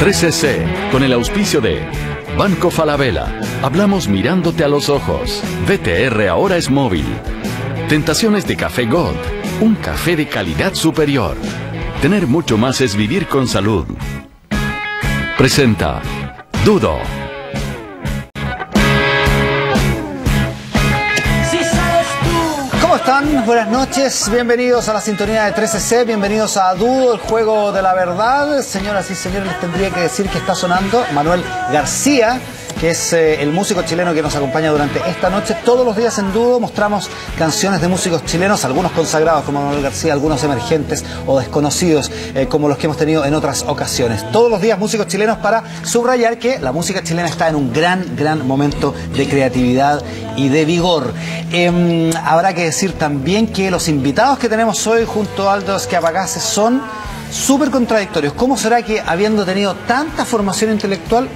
3CC, con el auspicio de Banco Falabella. Hablamos mirándote a los ojos. VTR ahora es móvil. Tentaciones de Café Gold, un café de calidad superior. Tener mucho más es vivir con salud. Presenta Dudo. ¿Cómo están? Buenas noches, bienvenidos a la sintonía de 3CC, bienvenidos a Dudo, el juego de la verdad. Señoras y señores, les tendría que decir que está sonando Manuel García, que es el músico chileno que nos acompaña durante esta noche. Todos los días en Dudo mostramos canciones de músicos chilenos, algunos consagrados como Manuel García, algunos emergentes o desconocidos como los que hemos tenido en otras ocasiones. Todos los días músicos chilenos para subrayar que la música chilena está en un gran momento de creatividad y de vigor. Habrá que decir también que los invitados que tenemos hoy junto a Aldo Esquiapacase son súper contradictorios. ¿Cómo será que, habiendo tenido tanta formación intelectual,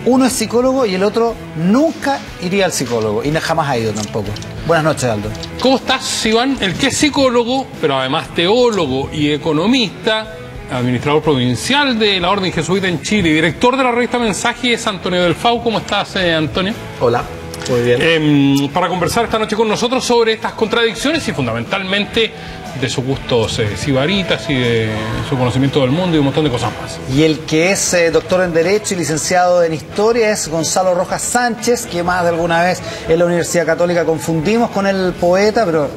uno es psicólogo y el otro nunca iría al psicólogo y jamás ha ido tampoco? Buenas noches, Aldo. ¿Cómo estás, Iván? El que es psicólogo, pero además teólogo y economista, administrador provincial de la Orden Jesuita en Chile y director de la revista Mensaje, es Antonio Delfau. ¿Cómo estás, Antonio? Hola, muy bien. Para conversar esta noche con nosotros sobre estas contradicciones y fundamentalmente de sus gustos sibaritas y de su conocimiento del mundo y un montón de cosas más. Y el que es doctor en Derecho y licenciado en Historia es Gonzalo Rojas Sánchez, que más de alguna vez en la Universidad Católica confundimos con el poeta, pero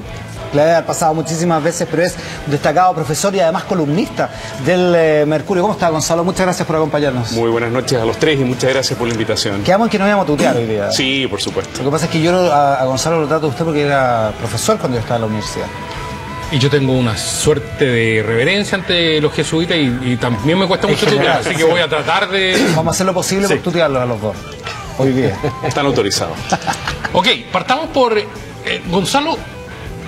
le debe haber pasado muchísimas veces, pero es un destacado profesor y además columnista del Mercurio. ¿Cómo está, Gonzalo? Muchas gracias por acompañarnos. Muy buenas noches a los tres y muchas gracias por la invitación. Quedamos en que nos íbamos a tutear hoy día. Sí, por supuesto. Lo que pasa es que yo a Gonzalo lo trato de usted porque era profesor cuando yo estaba en la universidad. Y yo tengo una suerte de reverencia ante los jesuitas y también me cuesta mucho tutear, así que voy a tratar de... Vamos a hacer lo posible por tutearlos a los dos. Hoy día. Están autorizados. Ok, partamos por... Gonzalo,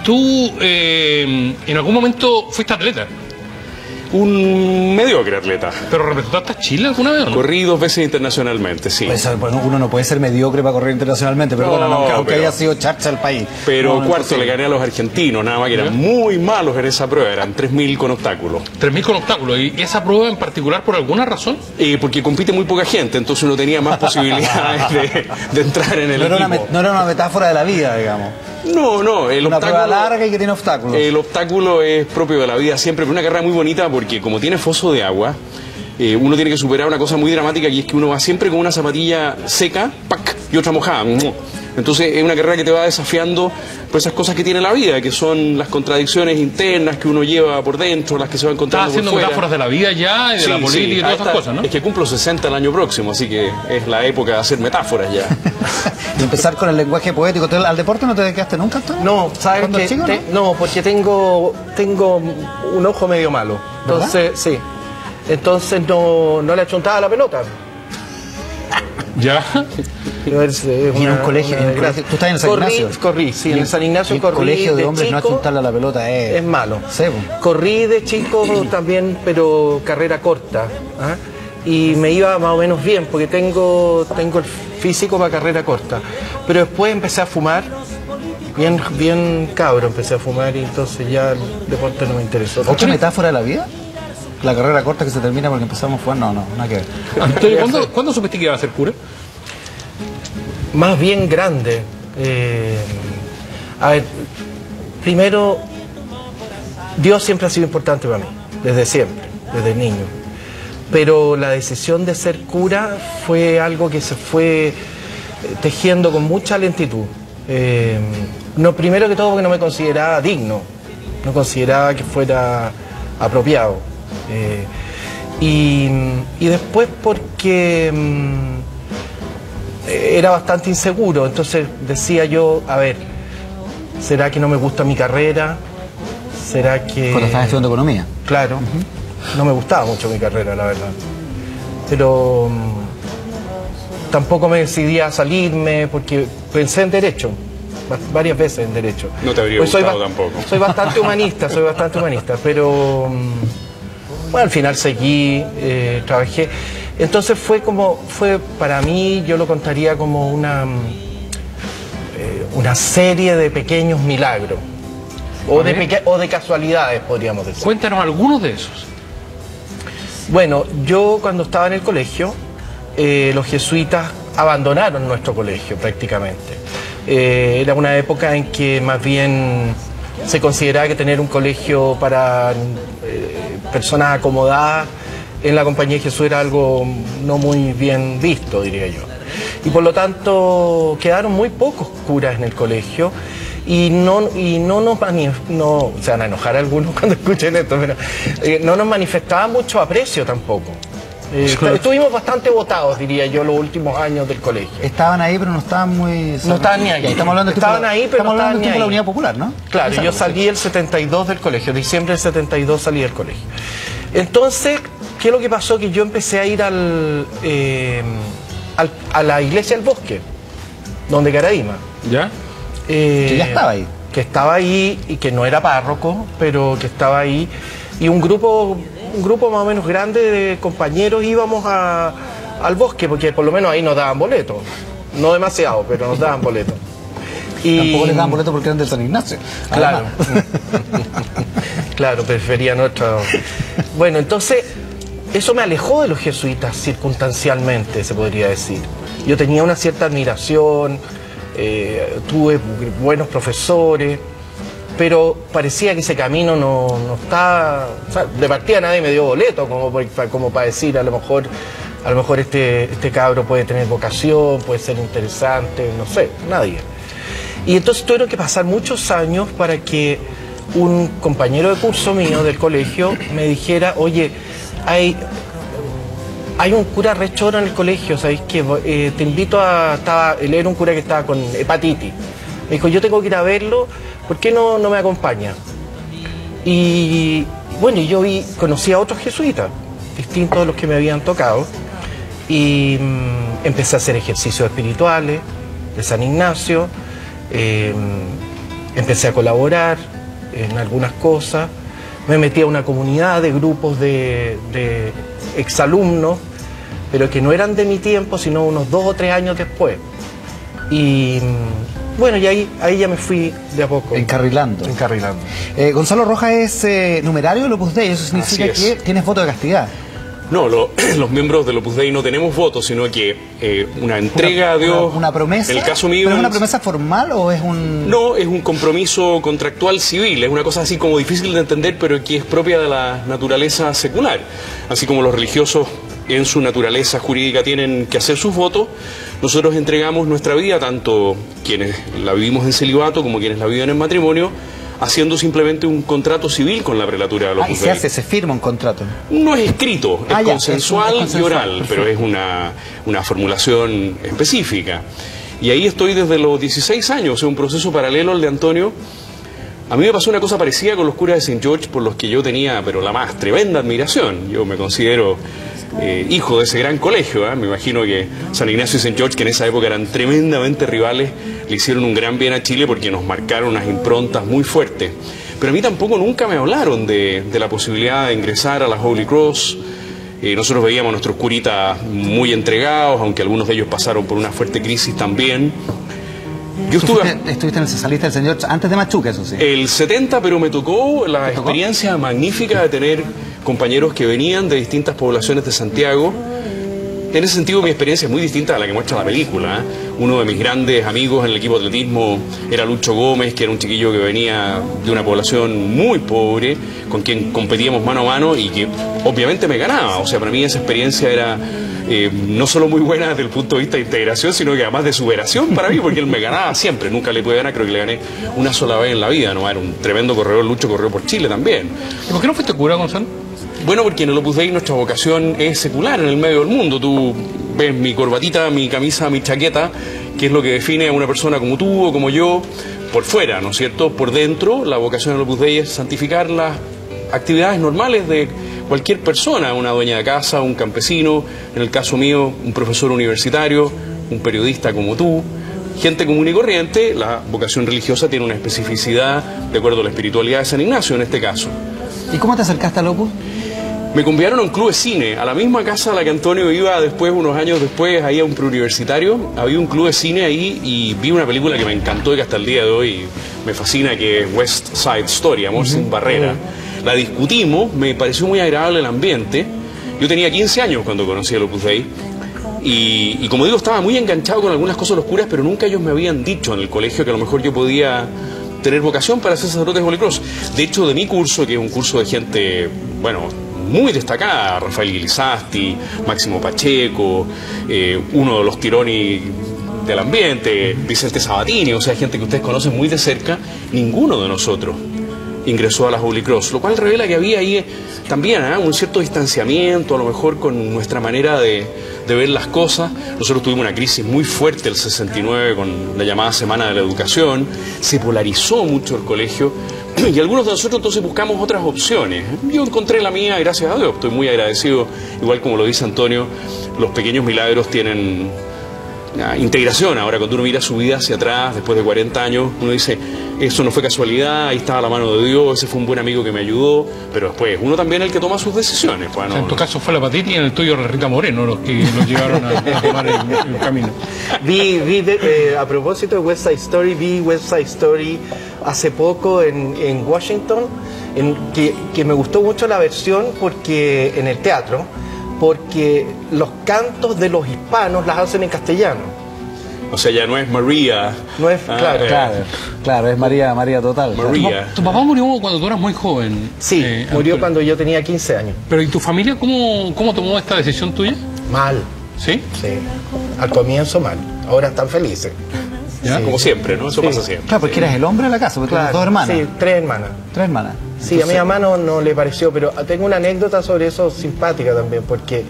tú en algún momento fuiste atleta. Un mediocre atleta. ¿Pero representaste a Chile alguna vez o no? Corrí 2 veces internacionalmente, sí. Pues, uno no puede ser mediocre para correr internacionalmente, pero No, bueno, aunque pero- haya sido charcha del país. Pero No, cuarto le imposible. gané a los argentinos, nada más que eran muy malos en esa prueba, eran 3000 con obstáculos. 3000 con obstáculos. ¿Y esa prueba en particular por alguna razón? Porque compite muy poca gente, entonces uno tenía más posibilidades de entrar en el No era, equipo. no era una metáfora de la vida, digamos. No, el Una prueba obstáculo... larga y que tiene obstáculos. El obstáculo es propio de la vida siempre, pero una carrera muy bonita porque como tiene foso de agua, uno tiene que superar una cosa muy dramática y es que uno va siempre con una zapatilla seca, ¡pac!, y otra mojada. Entonces es una carrera que te va desafiando por esas cosas que tiene la vida, que son las contradicciones internas que uno lleva por dentro, las que se va Estás encontrando por haciendo fuera. metáforas de la vida ya y de la política y todas esas cosas, ¿no? Es que cumplo 60 el año próximo, así que es la época de hacer metáforas ya. Y empezar con el lenguaje poético. ¿Al deporte no te dedicaste nunca, Antonio? No, ¿sabes ¿Cuando qué? chico, No, porque tengo un ojo medio malo. Entonces, sí. Entonces no le achuntaba la pelota. Ya. Pero es Y en un colegio, una ¿tú estás en el San Ignacio? Corrí, sí, en el San Ignacio El corrí. colegio de hombres no chico, achuntarle a la pelota es malo. Sí, pues. Corrí de chico también, pero carrera corta. ¿ah? Y me iba más o menos bien, porque tengo el físico para carrera corta. Pero después empecé a fumar, bien cabro empecé a fumar y entonces ya el deporte no me interesó. ¿Otra metáfora de la vida? La carrera corta que se termina porque empezamos a jugar, no, nada que ver. Antonio, ¿cuándo supiste que iba a ser cura? Más bien grande. A ver, primero, Dios siempre ha sido importante para mí, desde siempre, desde niño. Pero la decisión de ser cura fue algo que se fue tejiendo con mucha lentitud. No, primero que todo porque no me consideraba digno, no consideraba que fuera apropiado. Y después porque era bastante inseguro, entonces decía yo, a ver, ¿será que no me gusta mi carrera? ¿Será que...? Cuando estabas estudiando economía. Claro, no me gustaba mucho mi carrera, la verdad. Pero tampoco me decidí a salirme porque pensé en Derecho, varias veces en Derecho. No te habría Pues gustado tampoco. Soy bastante humanista, pero bueno, al final seguí, trabajé. Entonces fue para mí, yo lo contaría como una serie de pequeños milagros. O de casualidades, podríamos decir. Cuéntanos algunos de esos. Bueno, yo cuando estaba en el colegio, los jesuitas abandonaron nuestro colegio prácticamente. Era una época en que más bien se consideraba que tener un colegio para personas acomodadas en la Compañía de Jesús era algo no muy bien visto, diría yo. Y por lo tanto quedaron muy pocos curas en el colegio y no se van a enojar algunos cuando escuchen esto, pero no nos manifestaban mucho aprecio tampoco. Estuvimos bastante votados, diría yo, los últimos años del colegio. Estaban ahí, pero no estaban muy... No estaban ni ahí. Estamos hablando de estaban ahí, pero no estaban ni ahí. De la Unidad Popular, ¿no? Claro, yo salí el 72 del colegio, diciembre del 72 salí del colegio. Entonces, ¿qué es lo que pasó? Que yo empecé a ir a la iglesia del Bosque, donde Caraima. ¿Ya? Que ya estaba ahí. Que estaba ahí y que no era párroco, pero que estaba ahí. Y un grupo más o menos grande de compañeros íbamos al bosque, porque por lo menos ahí nos daban boletos. No demasiado, pero nos daban boletos. Y tampoco les daban boletos porque eran de San Ignacio. Claro. Claro, preferían otro. Bueno, entonces, eso me alejó de los jesuitas circunstancialmente, se podría decir. Yo tenía una cierta admiración, tuve buenos profesores, pero parecía que ese camino no estaba... O sea, de partida nadie me dio boleto como para decir, a lo mejor este cabro puede tener vocación, puede ser interesante, no sé, nadie. Y entonces tuvieron que pasar muchos años para que un compañero de curso mío del colegio me dijera, oye, hay un cura rechoro en el colegio, ¿sabéis qué? Te invito él era un cura que estaba con hepatitis. Me dijo, yo tengo que ir a verlo, ¿por qué no me acompaña? Y bueno, yo conocí a otros jesuitas, distintos de los que me habían tocado, y empecé a hacer ejercicios espirituales de San Ignacio, empecé a colaborar en algunas cosas, me metí a una comunidad de grupos de exalumnos, pero que no eran de mi tiempo, sino unos 2 o 3 años después. Y bueno, y ahí ya me fui de a poco. Encarrilando. Gonzalo Rojas es numerario del Opus Dei, eso significa que tienes voto de castidad. No, los miembros del Opus Dei no tenemos votos, sino que una entrega a Dios... Una promesa. En el caso mío... ¿Pero es una promesa formal o es un...? No, es un compromiso contractual civil, es una cosa así como difícil de entender, pero que es propia de la naturaleza secular. Así como los religiosos en su naturaleza jurídica tienen que hacer sus votos, nosotros entregamos nuestra vida, tanto quienes la vivimos en celibato como quienes la viven en matrimonio, haciendo simplemente un contrato civil con la prelatura de los Opus Dei. Se firma un contrato. No es escrito, es consensual y oral, pero es una formulación específica. Y ahí estoy desde los 16 años, es un proceso paralelo al de Antonio. A mí me pasó una cosa parecida con los curas de St. George, por los que yo tenía, pero la más tremenda admiración. Yo me considero hijo de ese gran colegio, Me imagino que San Ignacio y St. George, que en esa época eran tremendamente rivales, le hicieron un gran bien a Chile porque nos marcaron unas improntas muy fuertes. Pero a mí tampoco nunca me hablaron de la posibilidad de ingresar a la Holy Cross. Nosotros veíamos a nuestros curitas muy entregados, aunque algunos de ellos pasaron por una fuerte crisis también. Estuviste en el Salista del Señor antes de Machuca, eso sí. El 70, pero me tocó la experiencia magnífica de tener compañeros que venían de distintas poblaciones de Santiago. En ese sentido, mi experiencia es muy distinta a la que muestra la película. Uno de mis grandes amigos en el equipo de atletismo era Lucho Gómez, que era un chiquillo que venía de una población muy pobre, con quien competíamos mano a mano y que obviamente me ganaba. O sea, para mí esa experiencia era no solo muy buena desde el punto de vista de integración, sino que además de superación para mí, porque él me ganaba siempre. Nunca le pude ganar, creo que le gané una sola vez en la vida. ¿No? Era un tremendo corredor, Lucho corrió por Chile también. ¿Y por qué no fuiste cura, Gonzalo? Bueno, porque en el Opus Dei nuestra vocación es secular en el medio del mundo. Tú ves mi corbatita, mi camisa, mi chaqueta, que es lo que define a una persona como tú o como yo, por fuera, ¿no es cierto? Por dentro, la vocación del Opus Dei es santificar las actividades normales de cualquier persona, una dueña de casa, un campesino, en el caso mío, un profesor universitario, un periodista como tú, gente común y corriente. La vocación religiosa tiene una especificidad de acuerdo a la espiritualidad de San Ignacio en este caso. ¿Y cómo te acercaste al Opus? Me convidaron a un club de cine, a la misma casa a la que Antonio iba después, unos años después, ahí a un preuniversitario. Había un club de cine ahí y vi una película que me encantó y que hasta el día de hoy me fascina, que es West Side Story, Amor sin barrera. La discutimos, me pareció muy agradable el ambiente Yo tenía 15 años cuando conocí al Opus Dei. Y como digo, estaba muy enganchado con algunas cosas oscuras, pero nunca ellos me habían dicho en el colegio que a lo mejor yo podía tener vocación para ser sacerdote de Holy Cross. De hecho, de mi curso, que es un curso de gente, bueno, muy destacada, Rafael Guilizasti, Máximo Pacheco, uno de los Tironi del ambiente, Vicente Sabatini, o sea, gente que ustedes conocen muy de cerca, ninguno de nosotros ingresó a la Holy Cross, lo cual revela que había ahí también un cierto distanciamiento, a lo mejor con nuestra manera de ver las cosas. Nosotros tuvimos una crisis muy fuerte el 69 con la llamada Semana de la Educación, se polarizó mucho el colegio y algunos de nosotros entonces buscamos otras opciones. Yo encontré la mía, gracias a Dios, estoy muy agradecido, igual como lo dice Antonio, los pequeños milagros tienen integración. Ahora cuando uno mira su vida hacia atrás después de 40 años, uno dice, eso no fue casualidad, ahí estaba la mano de Dios, ese fue un buen amigo que me ayudó, pero después uno también es el que toma sus decisiones. Pues, o sea, en tu caso fue la Patiti y en el tuyo Rita Moreno los que los llevaron a tomar el camino. A propósito de West Side Story, vi West Side Story hace poco en Washington, que me gustó mucho la versión porque en el teatro, porque los cantos de los hispanos las hacen en castellano. O sea, ya no es María. No es, claro, es María total. María. Tu papá murió cuando tú eras muy joven. Sí, murió cuando yo tenía 15 años. Pero ¿y tu familia cómo tomó esta decisión tuya? Mal. ¿Sí? Sí. Al comienzo mal. Ahora están felices. ¿Ya? Sí. Como siempre, ¿no? Eso pasa siempre. Claro, porque eras el hombre de la casa, porque claro, tienes 2 hermanas. Sí, 3 hermanas. 3 hermanas. Sí, entonces, a mi mamá no le pareció, pero tengo una anécdota sobre eso simpática también, porque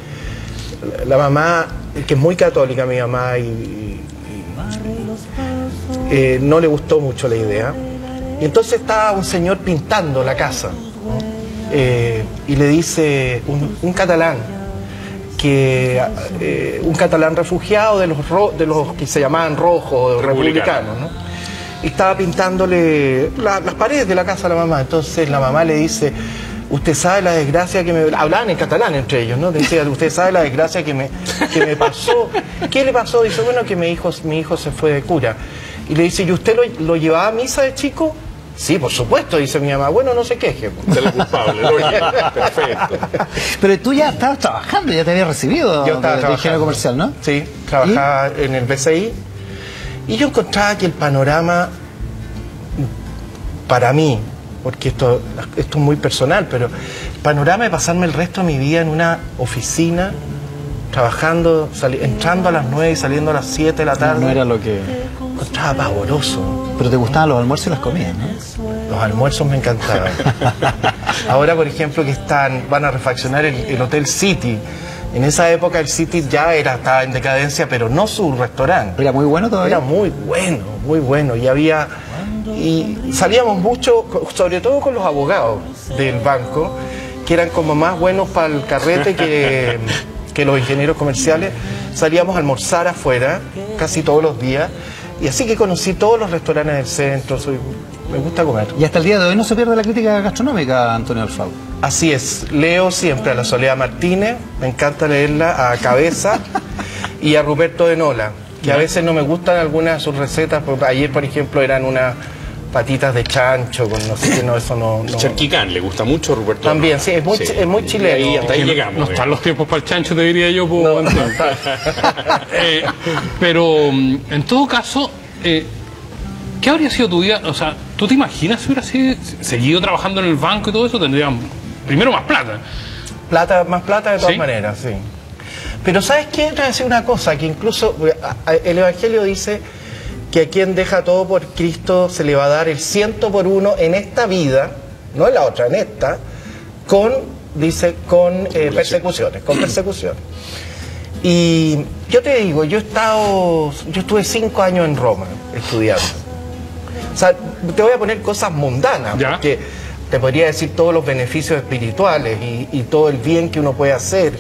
la mamá, que es muy católica mi mamá, no le gustó mucho la idea. Y entonces estaba un señor pintando la casa, ¿no? Y le dice un catalán, un catalán refugiado de los que se llamaban rojos, republicanos, ¿no? Y estaba pintándole las paredes de la casa a la mamá. Entonces la mamá le dice, usted sabe la desgracia que me... Hablaban en catalán entre ellos, ¿no? Decía, usted sabe la desgracia que me pasó. ¿Qué le pasó? Dice, bueno, que mi hijo se fue de cura. Y le dice, ¿y usted lo llevaba a misa de chico? Sí, por supuesto, dice mi mamá. Bueno, no se queje. Usted es el culpable. Perfecto. Pero tú ya estabas trabajando, ya te habías recibido. Yo estaba de ingeniero comercial, ¿no? Sí, trabajaba en el BCI. Y yo encontraba que el panorama, para mí, porque esto es muy personal, pero el panorama de pasarme el resto de mi vida en una oficina, trabajando, entrando a las 9 y saliendo a las 7 de la tarde, no era lo que... encontraba pavoroso. Pero te gustaban los almuerzos y las comidas, ¿no? Los almuerzos me encantaban. Ahora, por ejemplo, que van a refaccionar el Hotel City. En esa época el City ya estaba en decadencia, pero no su restaurante. ¿Era muy bueno todavía? Era muy bueno. Y salíamos mucho, sobre todo con los abogados del banco, que eran como más buenos para el carrete que los ingenieros comerciales. Salíamos a almorzar afuera casi todos los días. Y así que conocí todos los restaurantes del centro, me gusta comer. Y hasta el día de hoy no se pierde la crítica gastronómica, Antonio Alfau. Así es, leo siempre a la Soledad Martínez, me encanta leerla, a Cabeza y a Ruperto de Nola, que a veces no me gustan algunas de sus recetas, porque ayer por ejemplo eran unas patitas de chancho, con no sé qué, no, eso no... Charquicán, le gusta mucho a Ruperto. También, sí, es muy chileno. Y hasta ahí llegamos. No están los tiempos para el chancho, te diría yo. Pero, en todo caso, ¿qué habría sido tu vida? O sea, ¿tú te imaginas si hubieras seguido trabajando en el banco y todo eso? Tendrían, primero, más plata. Más plata de todas ¿Sí? maneras, sí. Pero ¿sabes qué? Te voy a decir una cosa, que incluso el Evangelio dice que a quien deja todo por Cristo se le va a dar el 100 por 1 en esta vida, no en la otra, en esta, con persecuciones. Y yo te digo, yo estuve 5 años en Roma estudiando. O sea, te voy a poner cosas mundanas, ¿ya? Porque te podría decir todos los beneficios espirituales y todo el bien que uno puede hacer,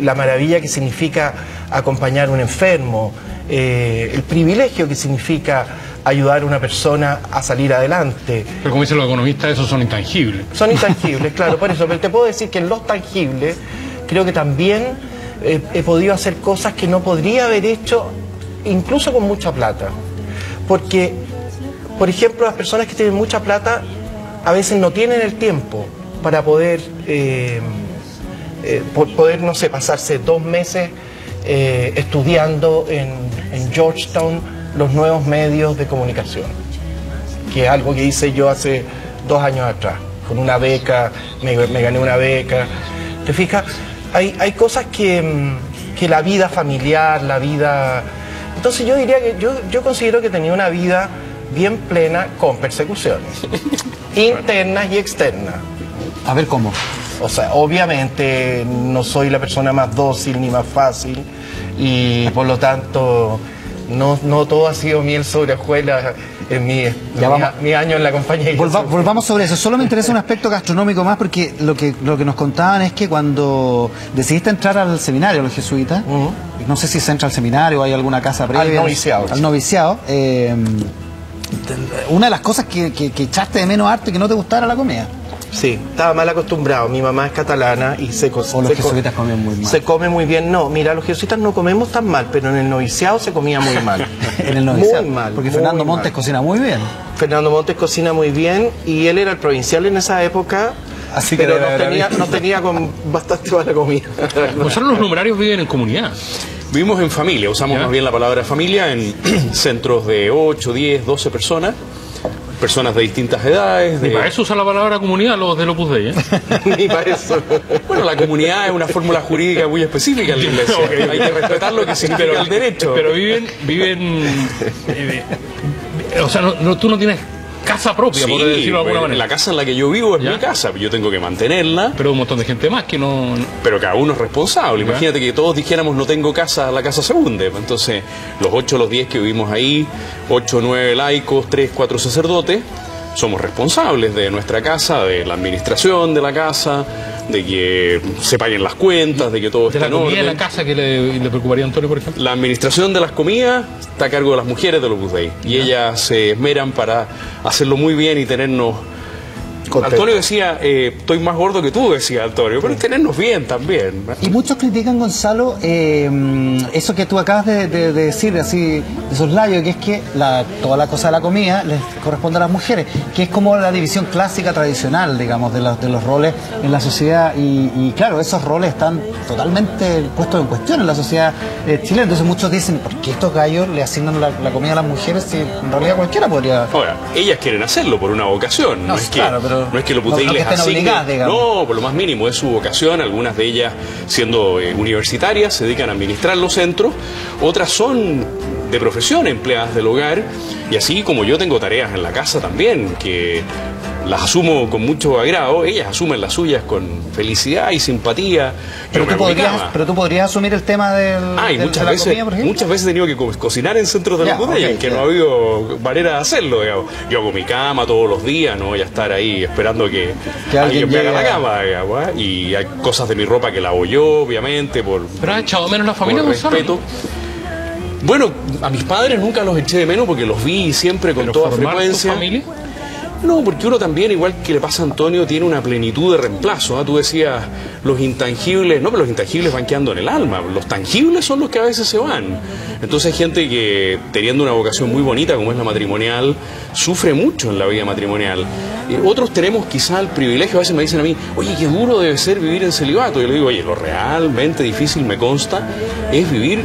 la maravilla que significa acompañar a un enfermo, el privilegio que significa ayudar a una persona a salir adelante. Pero como dicen los economistas, esos son intangibles. Son intangibles, claro, por eso. Pero te puedo decir que en los tangibles creo que también he podido hacer cosas que no podría haber hecho incluso con mucha plata. Porque, por ejemplo, las personas que tienen mucha plata a veces no tienen el tiempo para poder poder, no sé, pasarse 2 meses estudiando en Georgetown los nuevos medios de comunicación, que es algo que hice yo hace 2 años atrás, con una beca, me gané una beca. ¿Te fijas? Hay cosas que la vida familiar, la vida... Entonces yo diría que yo considero que tenía una vida bien plena con persecuciones, internas y externas. A ver cómo. O sea, obviamente no soy la persona más dócil ni más fácil y por lo tanto no todo ha sido miel sobre hojuelas en mi año en la compañía. Volvamos sobre eso. Solo me interesa un aspecto gastronómico más, porque lo que nos contaban es que cuando decidiste entrar al seminario, los jesuitas, no sé si se entra al seminario o hay alguna casa previa. Al noviciado. Una de las cosas que echaste de menos harto y que no te gustara la comida. Sí, estaba mal acostumbrado. Mi mamá es catalana y los jesuitas comen muy mal. Se come muy bien. No, mira, los jesuitas no comemos tan mal, pero en el noviciado se comía muy mal. En el noviciado. Muy mal. Porque Fernando Montes cocina muy bien. Fernando Montes cocina muy bien y él era el provincial en esa época. Así que nos tenía con bastante mala comida. Nosotros los numerarios viven en comunidad. Vivimos en familia, usamos más bien la palabra familia en centros de 8, 10, 12 personas. Personas de distintas edades. Ni para eso usa la palabra comunidad los del Opus Dei, ¿eh? Ni para eso. Bueno, la comunidad es una fórmula jurídica muy específica en la Iglesia. Hay que respetar lo que significa el derecho. Pero viven o sea, tú no tienes casa propia, por decirlo de alguna manera. La casa en la que yo vivo es mi casa, yo tengo que mantenerla. Pero un montón de gente más que no... Pero cada uno es responsable. Imagínate que todos dijéramos no tengo casa, la casa se hunde. Entonces, los 8 o los 10 que vivimos ahí, 8 o 9 laicos, 3, 4 sacerdotes, somos responsables de nuestra casa, de la administración de la casa, de que se paguen las cuentas, de que todo esté en orden. ¿De la comida de la casa que le preocuparía a Antonio, por ejemplo? La administración de las comidas está a cargo de las mujeres del Opus Dei. Y ellas se esmeran para hacerlo muy bien y tenernos... Antonio decía, estoy más gordo que tú, decía Antonio, pero tenernos bien también. Y muchos critican, Gonzalo, eso que tú acabas de decir, así, de soslayo, que es que toda la cosa de la comida les corresponde a las mujeres, que es como la división clásica, tradicional, digamos, de los roles en la sociedad. Y claro, esos roles están totalmente puestos en cuestión en la sociedad chilena. Entonces muchos dicen, ¿por qué estos gallos le asignan la comida a las mujeres si en realidad cualquiera podría...? Ahora, ellas quieren hacerlo por una vocación, no es que... Claro, pero... No es que los Opus Dei les asigne, no, por lo más mínimo, es su vocación. Algunas de ellas, siendo universitarias, se dedican a administrar los centros, otras son de profesión empleadas del hogar, y así como yo tengo tareas en la casa también, que las asumo con mucho agrado, ellas asumen las suyas con felicidad y simpatía. Pero tú podrías asumir el tema de la comida, por ejemplo. Muchas veces he tenido que cocinar en centros de la Opus Dei, que no ha habido manera de hacerlo, digamos. Yo hago mi cama todos los días, no voy a estar ahí esperando que alguien me haga la cama, digamos, ¿eh? Y hay cosas de mi ropa que lavo yo, obviamente, ¿Pero has echado menos la familia, Gonzalo? Respeto. Bueno, a mis padres nunca los eché de menos porque los vi siempre con toda frecuencia. ¿Tu familia? No, porque uno también, igual que le pasa a Antonio, tiene una plenitud de reemplazo, ¿eh? Tú decías, los intangibles, no, pero los intangibles van quedando en el alma, los tangibles son los que a veces se van. Entonces hay gente que, teniendo una vocación muy bonita como es la matrimonial, sufre mucho en la vida matrimonial. Otros tenemos quizá el privilegio, a veces me dicen a mí, oye, qué duro debe ser vivir en celibato. Yo le digo, oye, lo realmente difícil, me consta, es vivir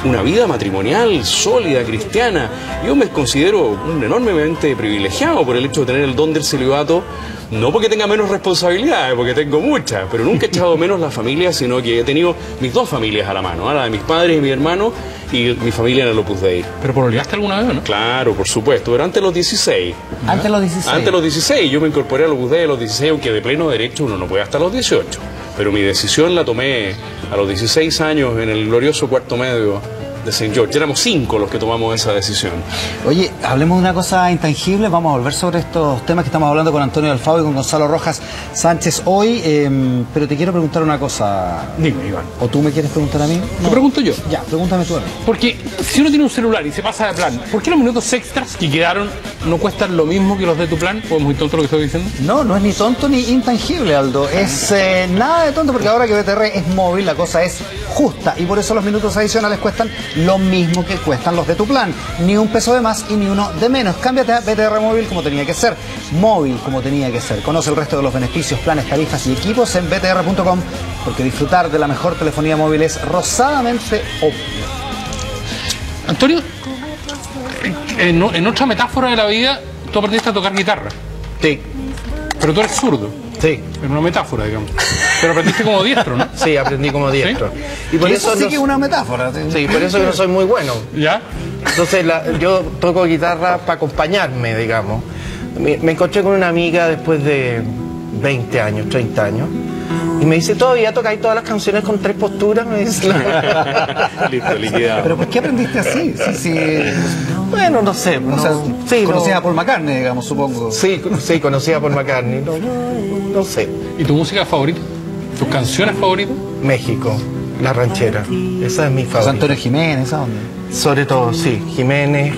una vida matrimonial sólida, cristiana. Yo me considero un enormemente privilegiado por el hecho de tener el don del celibato, no porque tenga menos responsabilidades, porque tengo muchas, pero nunca he echado menos la familia, sino que he tenido mis dos familias a la mano, la de mis padres y mi hermano, y mi familia en el Opus Dei. ¿Pero pololeaste alguna vez, no? Claro, por supuesto, pero antes de los 16. ¿Antes de los 16? Antes de los 16, yo me incorporé al Opus Dei a los 16, aunque de pleno derecho uno no puede hasta los 18. Pero mi decisión la tomé a los 16 años en el glorioso cuarto medio de St. George. Éramos 5 los que tomamos esa decisión. Oye, hablemos de una cosa intangible. Vamos a volver sobre estos temas que estamos hablando con Antonio del Fau y con Gonzalo Rojas Sánchez hoy, pero te quiero preguntar una cosa. Dime, Iván. ¿O tú me quieres preguntar a mí? No. ¿Te pregunto yo? Ya, pregúntame tú a mí. Porque si uno tiene un celular y se pasa de plan, ¿por qué los minutos extras que quedaron no cuestan lo mismo que los de tu plan? ¿O es muy tonto lo que estoy diciendo? No, no es ni tonto ni intangible, Aldo. Es nada de tonto porque ahora que BTR es móvil, la cosa es justa. Y por eso los minutos adicionales cuestan lo mismo que cuestan los de tu plan. Ni un peso de más y ni uno de menos. Cámbiate a BTR Móvil como tenía que ser. Móvil como tenía que ser. Conoce el resto de los beneficios, planes, tarifas y equipos en btr.com, porque disfrutar de la mejor telefonía móvil es rosadamente obvio. Antonio, en otra metáfora de la vida, tú aprendiste a tocar guitarra, Sí, pero tú eres zurdo. sí. En una metáfora, digamos. Pero aprendiste como diestro, ¿no? Sí, aprendí como diestro. Y por Y eso, eso sí no, que es una metáfora. sí, por eso que no soy muy bueno. ¿Ya? Entonces yo toco guitarra para acompañarme, digamos. Me encontré con una amiga después de 20 años, 30 años. Y me dice, ¿todavía tocáis todas las canciones con 3 posturas? Me dice. Listo, liquidado. ¿Pero por qué aprendiste así? Sí, sí. Bueno, no sé. O sea, sí, conocías no, a Paul McCartney, digamos, supongo. sí, sí, conocía a Paul McCartney. No sé. ¿Y tu música favorita? ¿Tus canciones favoritas? México, La Ranchera. Esa es mi José favorita. Antonio Jiménez, ¿a dónde? Sobre todo, sí. Jiménez,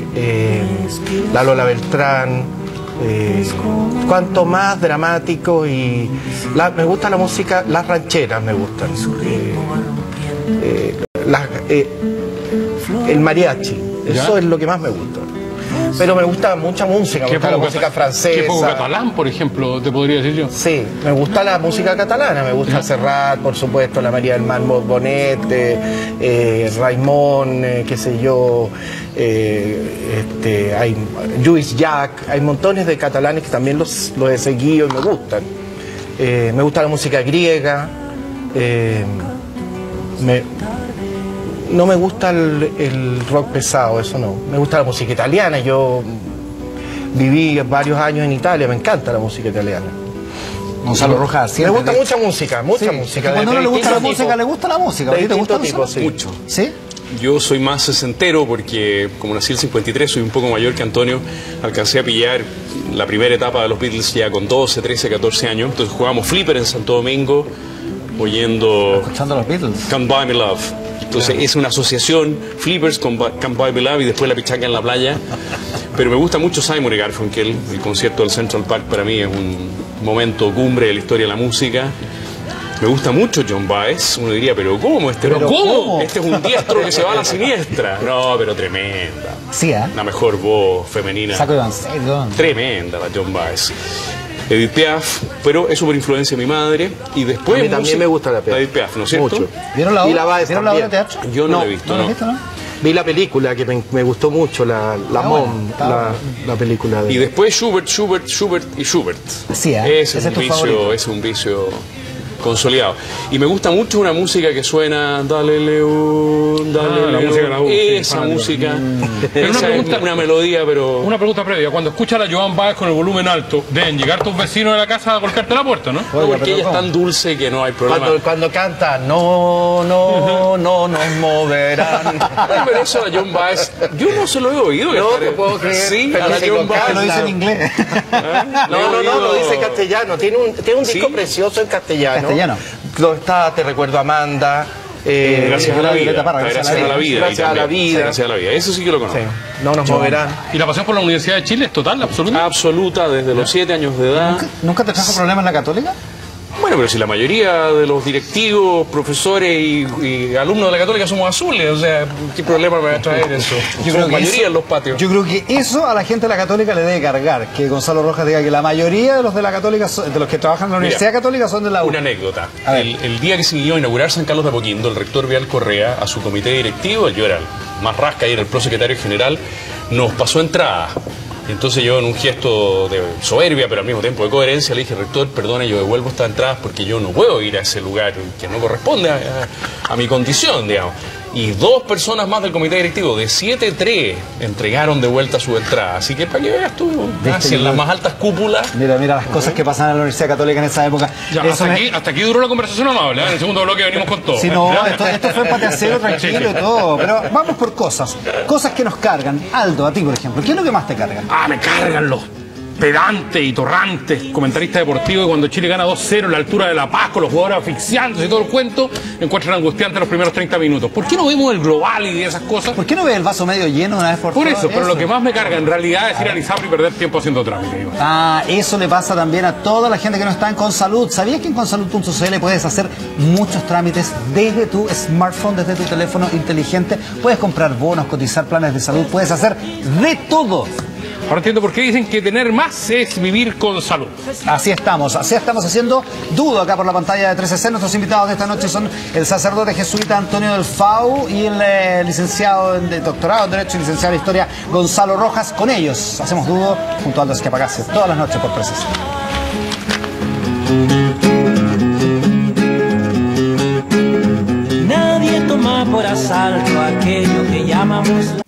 la Lola Beltrán. Cuanto más dramático y me gusta la música, las rancheras me gustan, el mariachi, eso es lo que más me gusta. Pero me gusta mucha música, me gusta la música francesa. ¿Qué poco catalán, por ejemplo, te podría decir yo? Sí, me gusta la música catalana, me gusta Serrat, por supuesto, la María del Mar Bonet, Raimon, qué sé yo, hay Lluís Llach, hay montones de catalanes que también los he seguido y me gustan. Me gusta la música griega, no me gusta el rock pesado, eso no. Me gusta la música italiana, yo viví varios años en Italia, me encanta la música italiana. Gonzalo Rojas, Me gusta mucha música, mucha Sí, música. que cuando de no le gusta la distinto música, tipo. le gusta la música. ¿A De ti te gusta distinto eso? tipo, sí. Mucho. ¿Sí? Yo soy más sesentero porque como nací el 53, soy un poco mayor que Antonio, alcancé a pillar la primera etapa de los Beatles ya con 12, 13, 14 años. Entonces jugábamos flipper en Santo Domingo, oyendo Escuchando a los Beatles. Can't Buy Me Love. Entonces es una asociación, flippers con Can't Buy Me Love y después la pichaca en la playa. Pero me gusta mucho Simon y Garfunkel. El concierto del Central Park para mí es un momento cumbre de la historia de la música. Me gusta mucho John Baez. Uno diría, pero ¿cómo? ¿Pero cómo? Este es un diestro que se va a la siniestra. No, pero tremenda. Sí, ¿eh? La mejor voz femenina. Saco de Banseiro. Tremenda la John Baez. Edith Piaf, pero eso por influencia de mi madre. Y después A mí también me gusta la Piaf. Edith Piaf, ¿no es cierto? Mucho. ¿Vieron la Y obra? la Baez ¿Vieron la obra de también. teatro? Yo no la he visto, ¿No la no. has visto, no? Vi la película que me gustó mucho, la Mom, está bueno. la película de... Y después Schubert y Schubert. Sí, ¿eh? Ese Ese es es un tu favorito. vicio, es un vicio consolidado. Y me gusta mucho una música que suena Dale León, Dale la León. música de la U, sí, Esa fanático. música. Pero una Esa pregunta- es una melodía, pero Una pregunta previa. Cuando escuchas a la Joan Baez con el volumen alto, deben llegar tus vecinos de la casa a golpearte la puerta, ¿no? no, Oiga, porque pero ella es ¿cómo? tan dulce que no hay problema. Cuando canta, no nos moverán. Ay, pero eso a la John Baez, yo no se lo he oído. No cantar. te puedo creer, Sí, pero a la sí, John con Que Baez. lo dice en inglés. No, lo dice en castellano. Tiene un disco ¿Sí? precioso en castellano. Castellano. Donde está Te recuerdo Amanda. Gracias a la vida. Violeta Parra, Gracias a la vida. Gracias y a la también, vida. Gracias a la vida. Eso sí que lo conozco. Sí, no nos moverán. ¿Y la pasión por la Universidad de Chile es total, absoluta? Absoluta desde los 7 años de edad. ¿Nunca te trajo problemas en la Católica? Bueno, pero si la mayoría de los directivos, profesores y alumnos de la Católica somos azules, o sea, ¿qué problema me va a traer eso? Yo creo que mayoría eso- en los patios. Yo creo que eso a la gente de la Católica le debe cargar. Que Gonzalo Rojas diga que la mayoría de los de la Católica, de los que trabajan en la Universidad Católica son de la U. Una anécdota. A ver. El día que siguió a inaugurar San Carlos de Apoquindo, el rector Vial Correa, a su comité directivo, yo era el más rasca y era el prosecretario general, nos pasó entrada. Entonces yo en un gesto de soberbia, pero al mismo tiempo de coherencia, le dije, rector, perdone, yo devuelvo estas entradas porque yo no puedo ir a ese lugar que no corresponde a mi condición, digamos. Y 2 personas más del comité directivo, de 7-3, entregaron de vuelta su entrada. Así que para que veas tú, así en las más altas cúpulas. Mira las cosas que pasan en la Universidad Católica en esa época. Ya, Eso hasta aquí duró la conversación amable, ¿eh? En el segundo bloque venimos con todo. Sí, no, ¿Ya? esto fue empate a cero, tranquilo y todo. Pero vamos por cosas. Cosas que nos cargan. Aldo, a ti, por ejemplo. ¿Qué es lo que más te carga? Ah, me cargan los pedante y torrante, comentarista deportivo, y cuando Chile gana 2-0 en la altura de La Paz, con los jugadores asfixiándose y todo el cuento, encuentran angustiante los primeros 30 minutos. ¿Por qué no vemos el global y esas cosas? ¿Por qué no ves el vaso medio lleno una vez por todas? Por eso, pero lo que más me carga en realidad es ir a Lizabro y perder tiempo haciendo trámite. Ah, eso le pasa también a toda la gente que no está en Consalud. ¿Sabías que en consalud.cl puedes hacer muchos trámites desde tu smartphone, desde tu teléfono inteligente? Puedes comprar bonos, cotizar planes de salud, puedes hacer de todo. Ahora entiendo por qué dicen que tener más es vivir con salud. Así estamos haciendo Dudo acá por la pantalla de 360. Nuestros invitados de esta noche son el sacerdote jesuita Antonio del Fau y el licenciado de doctorado en Derecho y licenciado en Historia Gonzalo Rojas. Con ellos hacemos Dudo junto a Aldo Esquiapacase todas las noches por 360. Nadie toma por asalto aquello que llamamos la...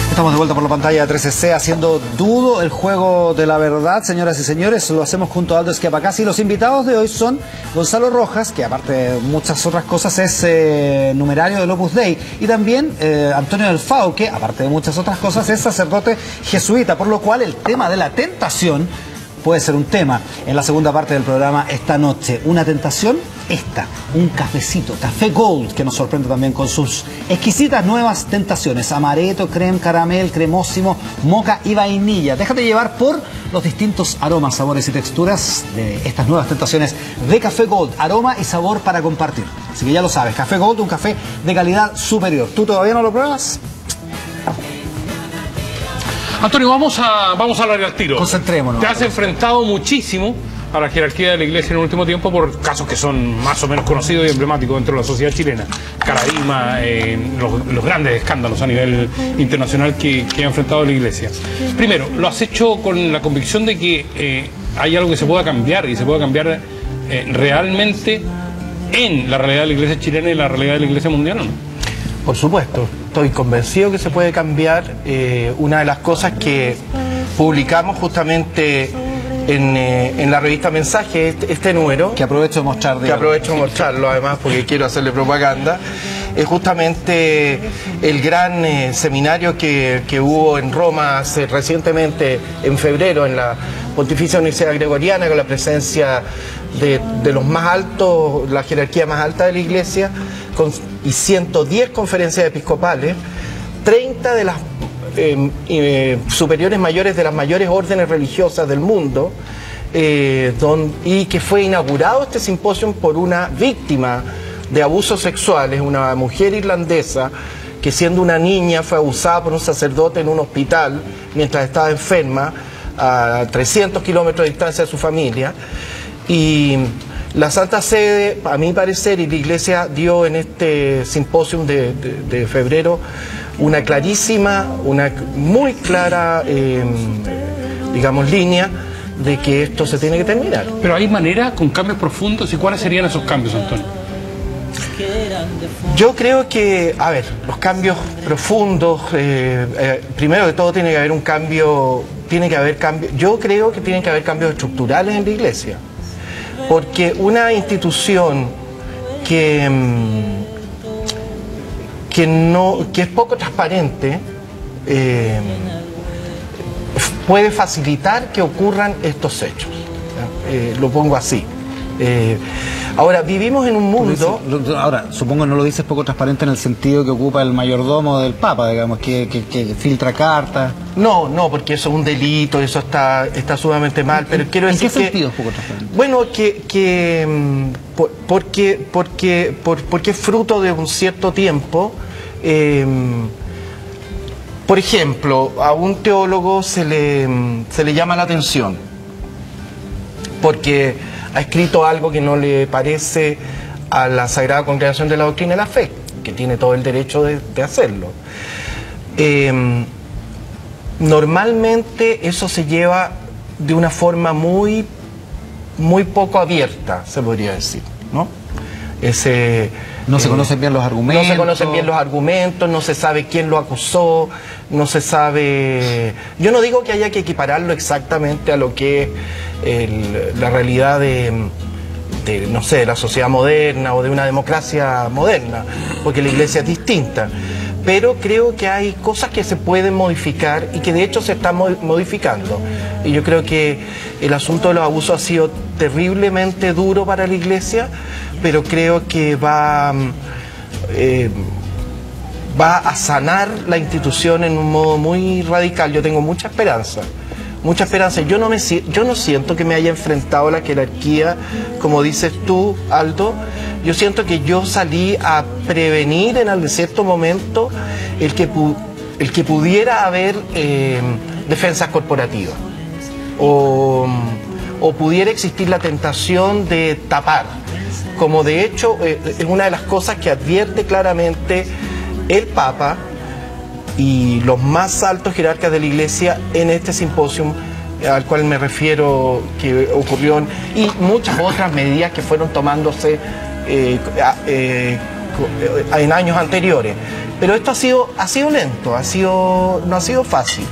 Estamos de vuelta por la pantalla de 3C haciendo Dudo, el juego de la verdad, señoras y señores. Lo hacemos junto a Aldo Esquiapacase y los invitados de hoy son Gonzalo Rojas, que aparte de muchas otras cosas es numerario del Opus Dei, y también Antonio del Fau, que aparte de muchas otras cosas es sacerdote jesuita, por lo cual el tema de la tentación puede ser un tema en la segunda parte del programa esta noche. Una tentación, un cafecito, Café Gold, que nos sorprende también con sus exquisitas nuevas tentaciones. Amaretto, creme, caramel, cremosimo, moca y vainilla. Déjate llevar por los distintos aromas, sabores y texturas de estas nuevas tentaciones de Café Gold. Aroma y sabor para compartir. Así que ya lo sabes, Café Gold, un café de calidad superior. ¿Tú todavía no lo pruebas? Antonio, vamos a hablar al tiro. Concentrémonos. Te has enfrentado muchísimo a la jerarquía de la Iglesia en el último tiempo por casos que son más o menos conocidos y emblemáticos dentro de la sociedad chilena. Caradima, los grandes escándalos a nivel internacional que ha enfrentado la Iglesia. Primero, lo has hecho con la convicción de que hay algo que se pueda cambiar y se pueda cambiar realmente en la realidad de la Iglesia chilena y la realidad de la Iglesia mundial, ¿no? Por supuesto, estoy convencido que se puede cambiar. Una de las cosas que publicamos justamente en la revista Mensaje, este número, que aprovecho de mostrar, que aprovecho de mostrarlo además porque quiero hacerle propaganda, es justamente el gran seminario que hubo en Roma recientemente en febrero en la Pontificia Universidad Gregoriana, con la presencia de los más altos, la jerarquía más alta de la Iglesia, y 110 conferencias episcopales, 30 de las superiores mayores de las mayores órdenes religiosas del mundo, y que fue inaugurado este simposio por una víctima de abusos sexuales, una mujer irlandesa que siendo una niña fue abusada por un sacerdote en un hospital mientras estaba enferma, a 300 kilómetros de distancia de su familia. Y la Santa Sede, a mi parecer, y la Iglesia dio en este simposio de febrero una clarísima, una muy clara, digamos, línea de que esto se tiene que terminar. Pero hay manera con cambios profundos, ¿y cuáles serían esos cambios, Antonio? Yo creo que, a ver, los cambios profundos, primero de todo tiene que haber un cambio, yo creo que tienen que haber cambios estructurales en la Iglesia, porque una institución que es poco transparente puede facilitar que ocurran estos hechos. Lo pongo así. Ahora, vivimos en un mundo... Ahora, supongo no lo dices poco transparente en el sentido que ocupa el mayordomo del Papa, digamos, que filtra cartas. No, porque eso es un delito, eso está sumamente mal, pero quiero decir que... ¿En qué sentido es poco transparente? Bueno, porque es fruto de un cierto tiempo. Por ejemplo, a un teólogo se le llama la atención porque ha escrito algo que no le parece a la Sagrada Congregación de la Doctrina de la Fe, que tiene todo el derecho de hacerlo. Normalmente eso se lleva de una forma muy poco abierta, se podría decir, ¿no? No se conocen bien los argumentos. No se conocen bien los argumentos, no se sabe quién lo acusó, no se sabe... Yo no digo que haya que equipararlo exactamente a lo que es la realidad no sé, de la sociedad moderna o de una democracia moderna, porque la Iglesia es distinta. pero creo que hay cosas que se pueden modificar y que de hecho se están modificando. Y yo creo que el asunto de los abusos ha sido terriblemente duro para la Iglesia, pero creo que va a sanar la institución en un modo muy radical. Yo tengo mucha esperanza. Mucha esperanza. Yo no siento que me haya enfrentado a la jerarquía, como dices tú, Aldo. Yo siento que yo salí a prevenir en cierto momento el que pudiera haber defensas corporativas o pudiera existir la tentación de tapar, como de hecho es una de las cosas que advierte claramente el Papa y los más altos jerarcas de la Iglesia en este simposio al cual me refiero, que ocurrió y muchas otras medidas que fueron tomándose en años anteriores. Pero esto ha sido lento, no ha sido fácil.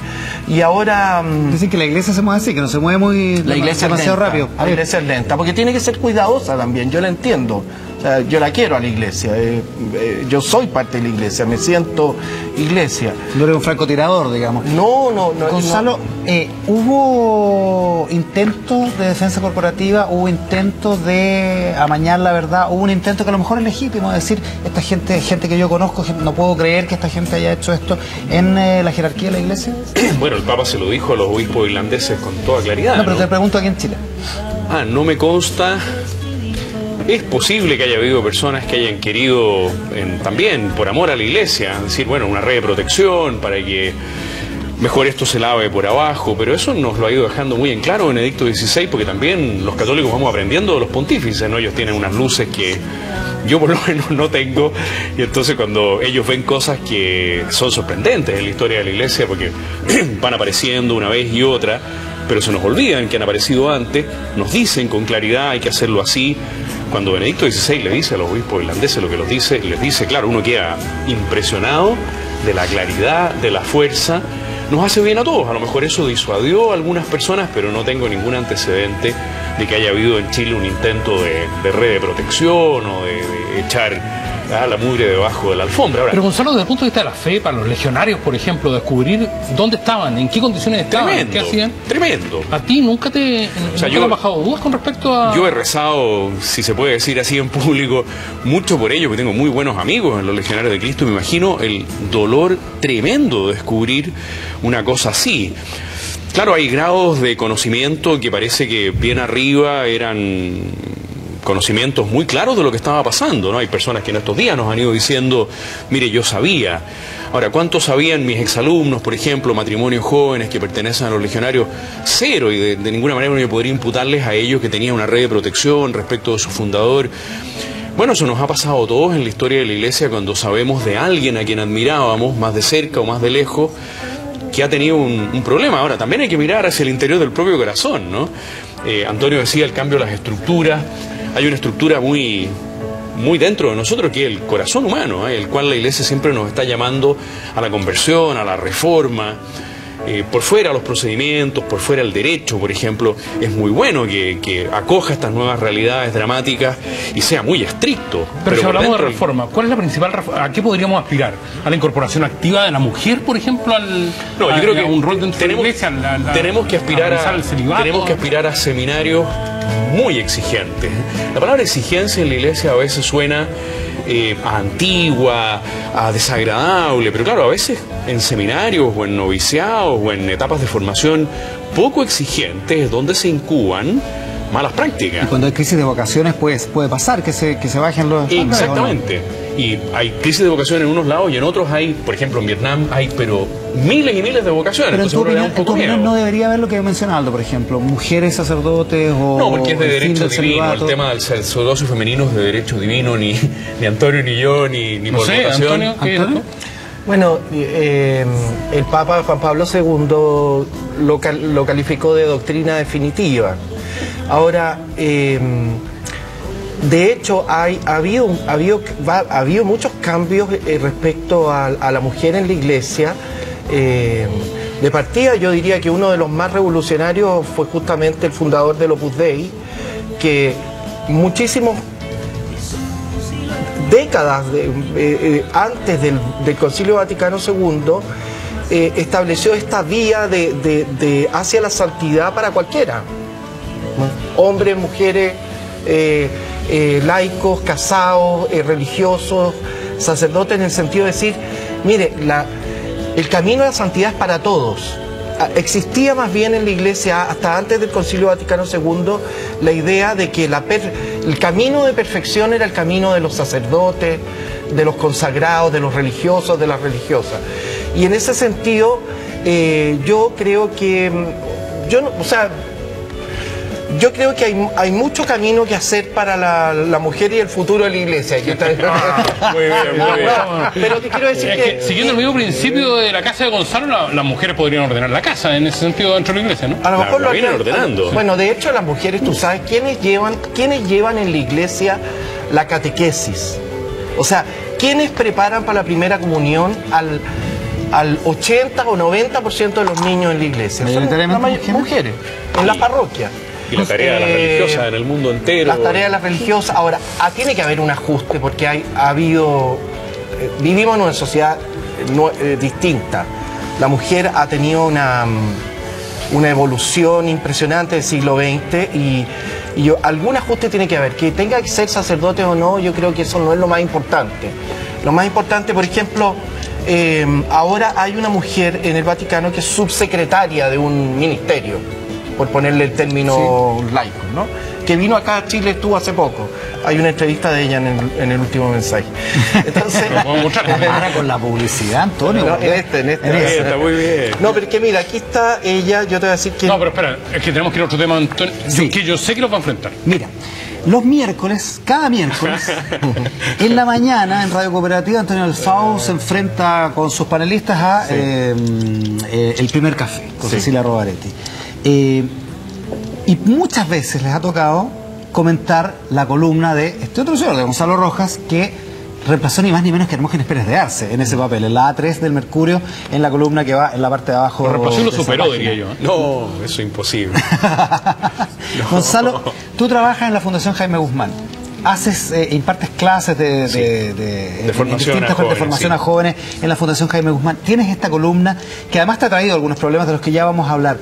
Y ahora... Dicen que la Iglesia se mueve así, que no se mueve muy... La Iglesia demasiado rápido. La Iglesia es lenta, porque tiene que ser cuidadosa también, yo la entiendo. O sea, yo la quiero a la Iglesia, yo soy parte de la Iglesia, me siento Iglesia. No eres un francotirador, digamos. No. Gonzalo, ¿hubo intentos de defensa corporativa? ¿Hubo intentos de amañar la verdad? ¿Hubo un intento que a lo mejor es legítimo? Es decir, esta gente que yo conozco, no puedo creer que esta gente haya hecho esto en la jerarquía de la Iglesia. Bueno, el Papa se lo dijo a los obispos irlandeses con toda claridad. No, pero te pregunto aquí en Chile. No me consta. Es posible que haya habido personas que hayan querido, también por amor a la Iglesia, decir, bueno, una red de protección para que mejor esto se lave por abajo, pero eso nos lo ha ido dejando muy en claro Benedicto XVI, porque también los católicos vamos aprendiendo de los pontífices, ¿no? Ellos tienen unas luces que yo por lo menos no tengo, y entonces cuando ellos ven cosas que son sorprendentes en la historia de la Iglesia, porque van apareciendo una vez y otra, pero se nos olvidan que han aparecido antes, nos dicen con claridad hay que hacerlo así. Cuando Benedicto XVI le dice a los obispos irlandeses lo que les dice, claro, uno queda impresionado de la claridad, de la fuerza. Nos hace bien a todos, a lo mejor eso disuadió a algunas personas, pero no tengo ningún antecedente de que haya habido en Chile un intento de red de protección o de echar la mugre debajo de la alfombra. Ahora, pero Gonzalo, desde el punto de vista de la fe, para los legionarios, por ejemplo, descubrir dónde estaban, en qué condiciones estaban, qué hacían. Tremendo. ¿A ti nunca te han bajado dudas con respecto a...? Yo he rezado, si se puede decir así en público, mucho por ello, porque tengo muy buenos amigos en los legionarios de Cristo, y me imagino el dolor tremendo de descubrir una cosa así. Claro, hay grados de conocimiento que parece que bien arriba eran conocimientos muy claros de lo que estaba pasando, ¿no? Hay personas que en estos días nos han ido diciendo, mire, yo sabía. Ahora, ¿cuántos sabían mis exalumnos, por ejemplo, matrimonios jóvenes que pertenecen a los legionarios? Cero, y de ninguna manera uno podría imputarles a ellos que tenían una red de protección respecto de su fundador. Bueno, eso nos ha pasado a todos en la historia de la Iglesia cuando sabemos de alguien a quien admirábamos, más de cerca o más de lejos, que ha tenido un problema. Ahora, también hay que mirar hacia el interior del propio corazón, ¿no? Antonio decía el cambio de las estructuras. Hay una estructura muy dentro de nosotros que es el corazón humano, el cual la Iglesia siempre nos está llamando a la conversión, a la reforma. Por fuera los procedimientos, por fuera el derecho, por ejemplo, es muy bueno que acoja estas nuevas realidades dramáticas y sea muy estricto. Pero si hablamos de reforma, ¿cuál es la principal reforma? ¿A qué podríamos aspirar? ¿A la incorporación activa de la mujer, por ejemplo? No, yo creo que un rol dentro de la Iglesia, tenemos que aspirar a seminarios muy exigentes. La palabra exigencia en la Iglesia a veces suena a antigua, a desagradable, pero claro, a veces en seminarios o en noviciados o en etapas de formación poco exigentes es donde se incuban malas prácticas. Y cuando hay crisis de vocaciones puede pasar que se bajen los estándares. Exactamente. Y hay crisis de vocaciones en unos lados y en otros hay, por ejemplo en Vietnam hay pero miles y miles de vocaciones. Pero en tu opinión no debería haber lo que mencionaba Aldo, por ejemplo, mujeres sacerdotes o... No, porque es de derecho divino, el tema del sacerdocio femenino es de derecho divino, ni Antonio ni yo, ni no por sé, vocación. ¿Antonio? Bueno, el Papa Juan Pablo II lo calificó de doctrina definitiva. Ahora, de hecho, ha habido muchos cambios respecto a la mujer en la Iglesia. De partida, yo diría que uno de los más revolucionarios fue justamente el fundador del Opus Dei, que muchísimos décadas antes del Concilio Vaticano II, estableció esta vía hacia la santidad para cualquiera. Hombres, mujeres, laicos, casados, religiosos, sacerdotes, en el sentido de decir, mire, el camino a la santidad es para todos. Existía más bien en la Iglesia, hasta antes del Concilio Vaticano II, la idea de que el camino de perfección era el camino de los sacerdotes, de los consagrados, de los religiosos, de las religiosas. Y en ese sentido, yo creo que... Yo creo que hay mucho camino que hacer para la mujer y el futuro de la Iglesia. Muy bien, muy bien. Pero te quiero decir que... Siguiendo el mismo principio de la casa de Gonzalo, las mujeres podrían ordenar la casa en ese sentido dentro de la Iglesia, ¿no? A lo mejor la vienen ordenando. Bueno, de hecho las mujeres, tú sabes, ¿quiénes llevan en la Iglesia la catequesis? O sea, ¿quiénes preparan para la primera comunión al 80 o 90% de los niños en la Iglesia? Son las mujeres, en la parroquia. Y la tarea de las religiosas en el mundo entero. Las tareas de las religiosas. Ahora, tiene que haber un ajuste porque ha habido... vivimos en una sociedad distinta. La mujer ha tenido una evolución impresionante del siglo XX y algún ajuste tiene que haber. Que tenga que ser sacerdote o no, yo creo que eso no es lo más importante. Lo más importante, por ejemplo, ahora hay una mujer en el Vaticano que es subsecretaria de un ministerio, por ponerle el término laico, ¿no? Que vino acá a Chile, estuvo hace poco. Hay una entrevista de ella en el último mensaje. Entonces, ahora con la publicidad, Antonio. No, en este. Está muy bien. No, pero es que mira, aquí está ella, yo te voy a decir que... No, pero espera, es que tenemos que ir a otro tema, Antonio, Sí. que yo sé que los va a enfrentar. Mira, los miércoles, cada miércoles, en la mañana, en Radio Cooperativa, Antonio Alfao se enfrenta con sus panelistas a El Primer Café, con Cecilia Rovaretti. Y muchas veces les ha tocado comentar la columna de este otro señor, de Gonzalo Rojas, que reemplazó ni más ni menos que Hermógenes Pérez de Arce en ese papel, en la A3 del Mercurio, en la columna que va en la parte de abajo. Lo reemplazó y lo de esa superó, página. diría yo. No, eso es imposible. Gonzalo, tú trabajas en la Fundación Jaime Guzmán. Impartes clases de formación a jóvenes, formación sí. a jóvenes en la Fundación Jaime Guzmán. Tienes esta columna que además te ha traído algunos problemas de los que ya vamos a hablar.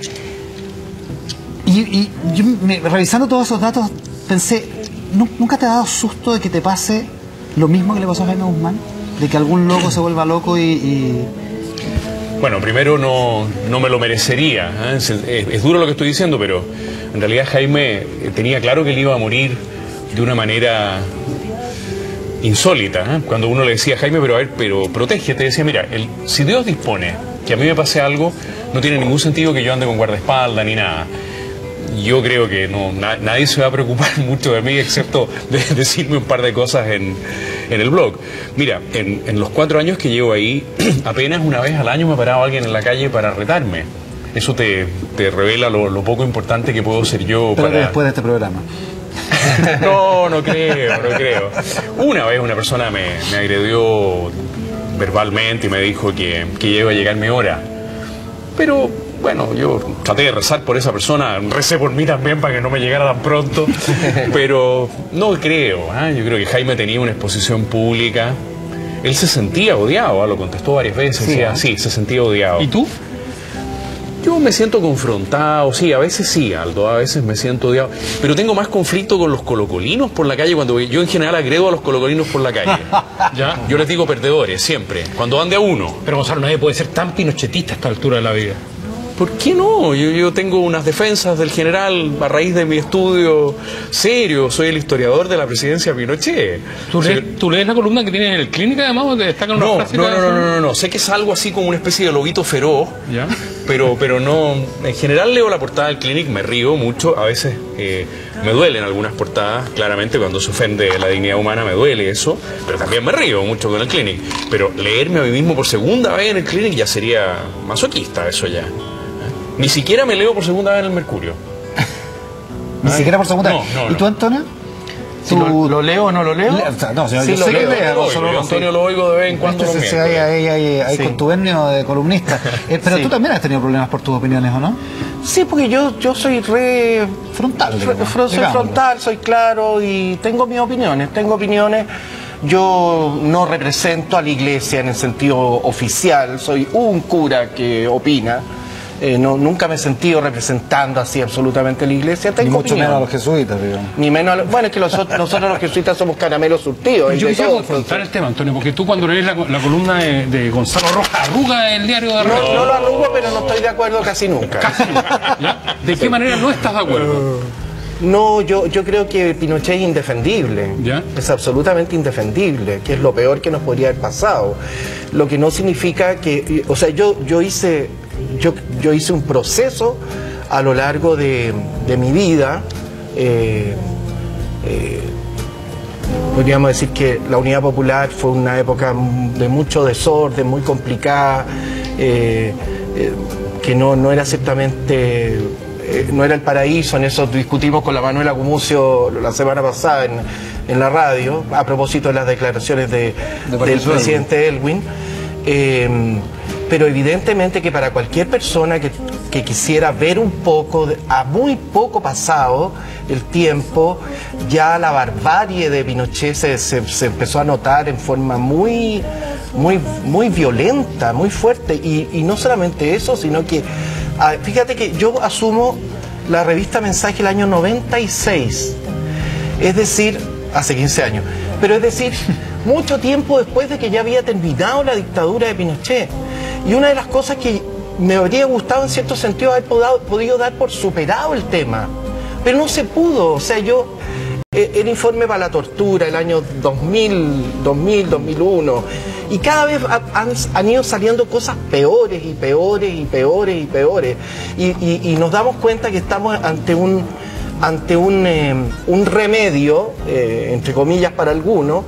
Y yo, revisando todos esos datos, pensé, ¿nunca te ha dado susto de que te pase lo mismo que le pasó a Jaime Guzmán? De que algún loco se vuelva loco y... Bueno, primero no me lo merecería, ¿eh? Es duro lo que estoy diciendo, pero en realidad Jaime tenía claro que él iba a morir de una manera insólita, ¿eh? Cuando uno le decía, Jaime, pero protégete, decía, mira, si Dios dispone que a mí me pase algo, no tiene ningún sentido que yo ande con guardaespaldas ni nada. Yo creo que nadie se va a preocupar mucho de mí, excepto de decirme un par de cosas en el blog. Mira, en los 4 años que llevo ahí, apenas una vez al año me paraba alguien en la calle para retarme. Eso te revela lo poco importante que puedo ser yo. Pero después de este programa. No creo. Una vez una persona me agredió verbalmente y me dijo que ya iba a llegar mi hora. Pero bueno, yo traté de rezar por esa persona, recé por mí también para que no me llegara tan pronto, pero no creo, ¿eh? Yo creo que Jaime tenía una exposición pública, él se sentía odiado, lo contestó varias veces, Sí, decía, sí, se sentía odiado. ¿Y tú? Yo me siento confrontado, sí, a veces sí, Aldo, a veces me siento odiado, pero tengo más conflicto con los colocolinos por la calle, cuando yo en general agredo a los colocolinos por la calle. ¿Ya? Yo les digo perdedores, siempre, cuando van de a uno. Pero Gonzalo, nadie puede ser tan pinochetista a esta altura de la vida. ¿Por qué no? Yo tengo unas defensas del general a raíz de mi estudio serio. Soy el historiador de la presidencia Pinochet. ¿Tú lees la columna que tienes en el Clínica, además, donde destacan unas frases? No. Sé que es algo así como una especie de lobito feroz. ¿Ya? Pero no. En general leo la portada del Clinic, me río mucho. A veces me duelen algunas portadas. Claramente, cuando se ofende la dignidad humana, me duele eso. Pero también me río mucho con el Clinic. Pero leerme a mí mismo por segunda vez en el Clinic ya sería masoquista, eso ya. Ni siquiera me leo por segunda vez en el Mercurio. Ni siquiera por segunda vez. No. ¿Y tú, Antonio? Si ¿Lo leo o no lo leo? No, yo Sí, sé que lea, Yo Antonio lo oigo de vez en cuando. los miércoles. Hay Sí. contubernio de columnista. Pero Sí. tú también has tenido problemas por tus opiniones, ¿o no? Sí, porque yo soy Frontal, soy digámoslo. frontal, soy claro y tengo mis opiniones. Yo no represento a la iglesia en el sentido oficial, soy un cura que opina. Nunca me he sentido representando así absolutamente a la iglesia. Ni mucho menos a los jesuitas, digamos. Ni menos bueno, es que nosotros los jesuitas somos caramelos surtidos. Yo quisiera confrontar el tema, Antonio, porque tú cuando lees la columna de Gonzalo Rojas, arruga el diario de Radio. No lo arrugo, pero no estoy de acuerdo casi nunca. Casi nunca. ¿Ya? ¿De qué manera no estás de acuerdo? No, yo creo que Pinochet es indefendible. ¿Ya? Es absolutamente indefendible, que es lo peor que nos podría haber pasado. Lo que no significa que, o sea, yo hice un proceso a lo largo de mi vida. Podríamos decir que la Unidad Popular fue una época de mucho desorden, muy complicada, que no era ciertamente, no era el paraíso. En eso discutimos con la Manuela Gumucio la semana pasada en la radio, a propósito de las declaraciones del presidente Elwin. Pero evidentemente que para cualquier persona que quisiera ver un poco, a muy poco pasado el tiempo, ya la barbarie de Pinochet se empezó a notar en forma muy violenta, muy fuerte. Y no solamente eso, sino que, fíjate que yo asumo la revista Mensaje el año 96, es decir, hace 15 años, pero es decir, mucho tiempo después de que ya había terminado la dictadura de Pinochet. Y una de las cosas que me habría gustado en cierto sentido haber podido dar por superado el tema, pero no se pudo. O sea, el informe para la tortura, el año 2001, y cada vez han ido saliendo cosas peores y peores y peores y peores, y nos damos cuenta que estamos ante un remedio, entre comillas para algunos,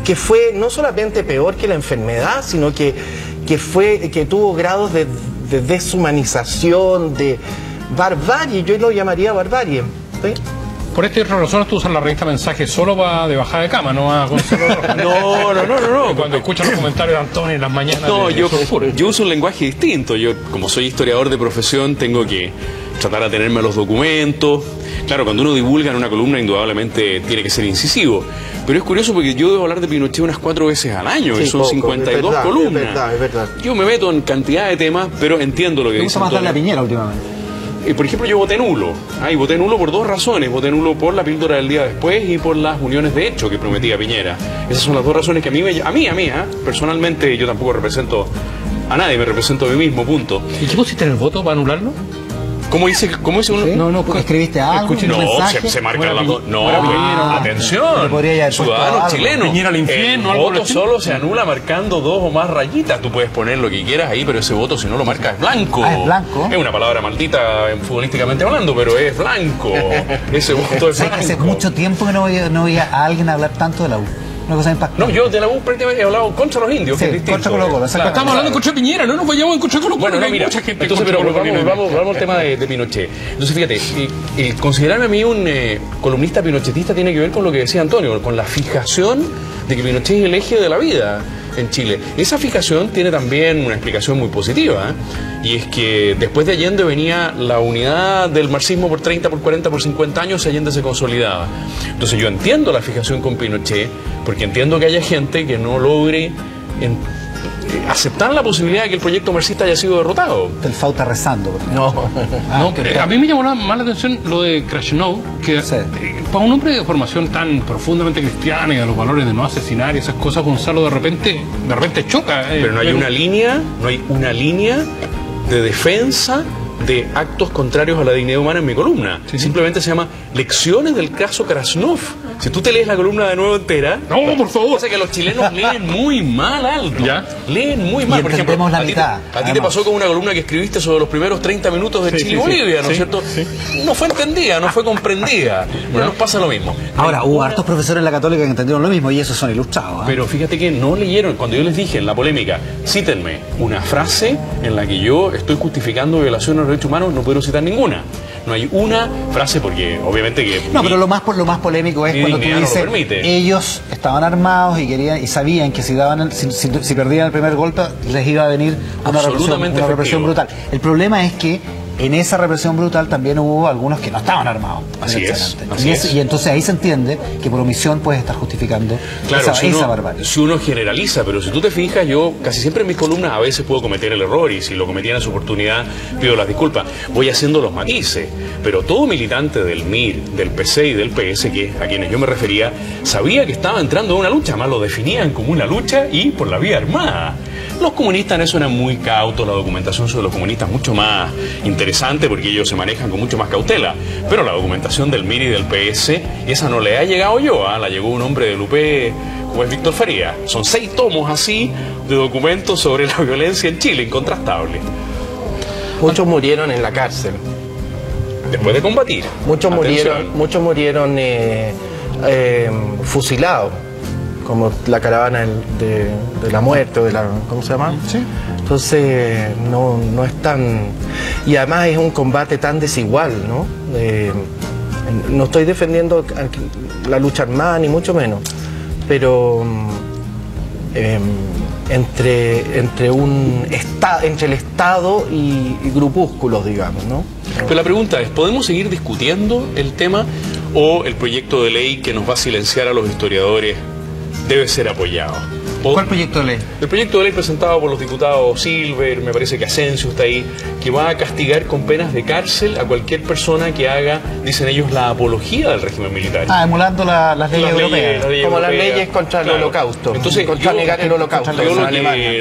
que fue no solamente peor que la enfermedad, sino que tuvo grados de deshumanización, de barbarie. Yo lo llamaría barbarie, ¿sí? Por esta razón tú usas la revista Mensaje solo para de bajada de cama, no a Gonzalo Rojas. No. Cuando escuchas los comentarios de Antonio en las mañanas. No, yo uso un lenguaje distinto. Yo, como soy historiador de profesión, tengo que tratar de atenerme a los documentos. Claro, cuando uno divulga en una columna, indudablemente tiene que ser incisivo. Pero es curioso porque yo debo hablar de Pinochet unas 4 veces al año, sí, y son poco, 52 columnas. Es verdad. Yo me meto en cantidad de temas, pero entiendo lo que dice Me gusta más darle a Antonio. Piñera últimamente. Por ejemplo, yo voté nulo. Y voté nulo por 2 razones. Voté nulo por la píldora del día después y por las uniones de hecho que prometía Piñera. Esas son las 2 razones que a mí, personalmente, yo tampoco represento a nadie, me represento a mí mismo, punto. ¿Y qué pusiste en el voto para anularlo? ¿Cómo dice uno? ¿Sí? No, ¿escribiste algo? Escuché ¿Un un mensaje? Se marcan las dos. No, Piñera. atención. Le podría haber puesto Ciudadanos algo. chilenos. Piñera al infierno, el algo por el voto estilo. solo se anula marcando 2 o más rayitas. Tú puedes poner lo que quieras ahí, pero ese voto, si no lo marcas, es blanco. Ah, es blanco. Es una palabra maldita futbolísticamente hablando, pero es blanco. Ese voto es ¿Sabes que hace blanco. mucho tiempo que no veía a alguien hablar tanto de la U? Una cosa impactante. No, yo de la U prácticamente he hablado contra los indios, Sí, que es distinto. contra Colo-Colo, exactamente. Estamos hablando de contra Piñera, no nos vayamos en contra de Colo-Colo. Bueno, no, Hay mira, mucha gente entonces, contra pero Colo-Colo. vamos al tema de Pinochet. Entonces, fíjate, considerarme a mí un columnista pinochetista tiene que ver con lo que decía Antonio, con la fijación de que Pinochet es el eje de la vida en Chile. Esa fijación tiene también una explicación muy positiva, y es que después de Allende venía la unidad del marxismo por 30, por 40, por 50 años, y Allende se consolidaba. Entonces yo entiendo la fijación con Pinochet, porque entiendo que haya gente que no logre aceptar la posibilidad de que el proyecto marxista haya sido derrotado. El Fauta rezando. por ejemplo. No, a mí me llamó más la atención lo de Krasnov, que Sí. para un hombre de formación tan profundamente cristiana y de los valores de no asesinar y esas cosas, Gonzalo de repente choca. Pero no hay una línea de defensa de actos contrarios a la dignidad humana en mi columna. Sí. Simplemente se llama Lecciones del caso Krasnov. Si tú te lees la columna de nuevo entera, No, por favor. pasa que los chilenos leen muy mal algo. ¿Ya? Leen muy mal. Y Por ejemplo, entendemos la a ti mitad, te además. pasó con una columna que escribiste sobre los primeros 30 minutos de Sí, Chile y sí, sí. Bolivia, ¿no es Sí, cierto? sí. No fue entendida, no fue comprendida. Bueno, nos pasa lo mismo. Ahora, hubo hartos profesores en la Católica que entendieron lo mismo y esos son ilustrados. Pero fíjate que no leyeron, cuando yo les dije en la polémica, cítenme una frase en la que yo estoy justificando violaciones de los derechos humanos, no pudieron citar ninguna. No hay una frase porque obviamente que... No, pero lo más polémico es mi cuando tú dignidad no lo dices, permite. ellos estaban armados y querían y sabían que si perdían el primer golpe les iba a venir una Absolutamente represión efectivo. brutal. El problema es que en esa represión brutal también hubo algunos que no estaban armados. Así es, así es. Y entonces ahí se entiende que por omisión puedes estar justificando esa barbarie. Si uno generaliza, pero si tú te fijas, yo casi siempre en mis columnas a veces puedo cometer el error, y si lo cometía en su oportunidad pido las disculpas. Voy haciendo los matices, pero todo militante del MIR, del PC y del PS, a quienes yo me refería, sabía que estaba entrando en una lucha, más lo definían como una lucha y por la vía armada. Los comunistas en eso eran muy cautos, la documentación sobre los comunistas mucho más interesante porque ellos se manejan con mucho más cautela, pero la documentación del MIR y del PS, esa no le ha llegado yo, la llegó un hombre del UP como es Víctor Farías. Son 6 tomos así de documentos sobre la violencia en Chile, incontrastable. Muchos murieron en la cárcel. Después de combatir. Muchos murieron fusilados, como la caravana de la muerte, o de la, ¿cómo se llama? Sí. Entonces no es tan... Y además es un combate tan desigual, ¿no? No estoy defendiendo la lucha armada, ni mucho menos, pero entre el Estado y grupúsculos, digamos, ¿no? Pero la pregunta es, ¿podemos seguir discutiendo el tema o el proyecto de ley que nos va a silenciar a los historiadores debe ser apoyado? ¿Cuál proyecto de ley? El proyecto de ley presentado por los diputados Silver, me parece que Asensio está ahí, que va a castigar con penas de cárcel a cualquier persona que haga, dicen ellos, la apología del régimen militar. Emulando las leyes europeas. Como las leyes contra el holocausto. Entonces, contra negar el holocausto. Yo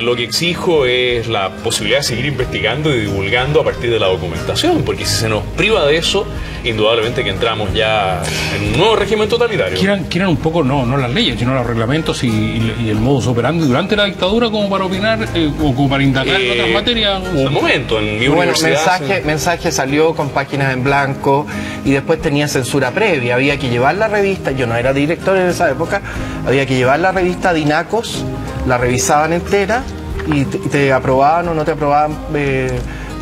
lo que exijo es la posibilidad de seguir investigando y divulgando a partir de la documentación, porque si se nos priva de eso, indudablemente que entramos ya en un nuevo régimen totalitario. Quieran un poco no las leyes, sino los reglamentos y el modus operandi durante la dictadura, como para opinar o como para indagar en otras materias. Un momento, en mi universidad... Mensaje salió con páginas en blanco y después tenía censura previa. Había que llevar la revista, yo no era director en esa época, había que llevar la revista a Dinacos, la revisaban entera y te aprobaban o no te aprobaban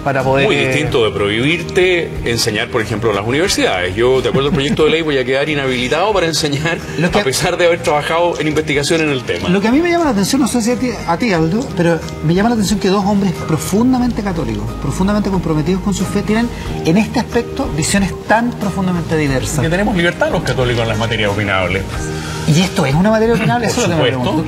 para poder... Muy distinto de prohibirte enseñar, por ejemplo, en las universidades. Yo, de acuerdo al proyecto de ley, voy a quedar inhabilitado para enseñar, a pesar de haber trabajado en investigación en el tema. Lo que a mí me llama la atención, no sé si a ti, Aldo, pero me llama la atención que dos hombres profundamente católicos, profundamente comprometidos con su fe, tienen en este aspecto visiones tan profundamente diversas. Que tenemos libertad los católicos en las materias opinables. ¿Y esto es una materia opinable? Por supuesto.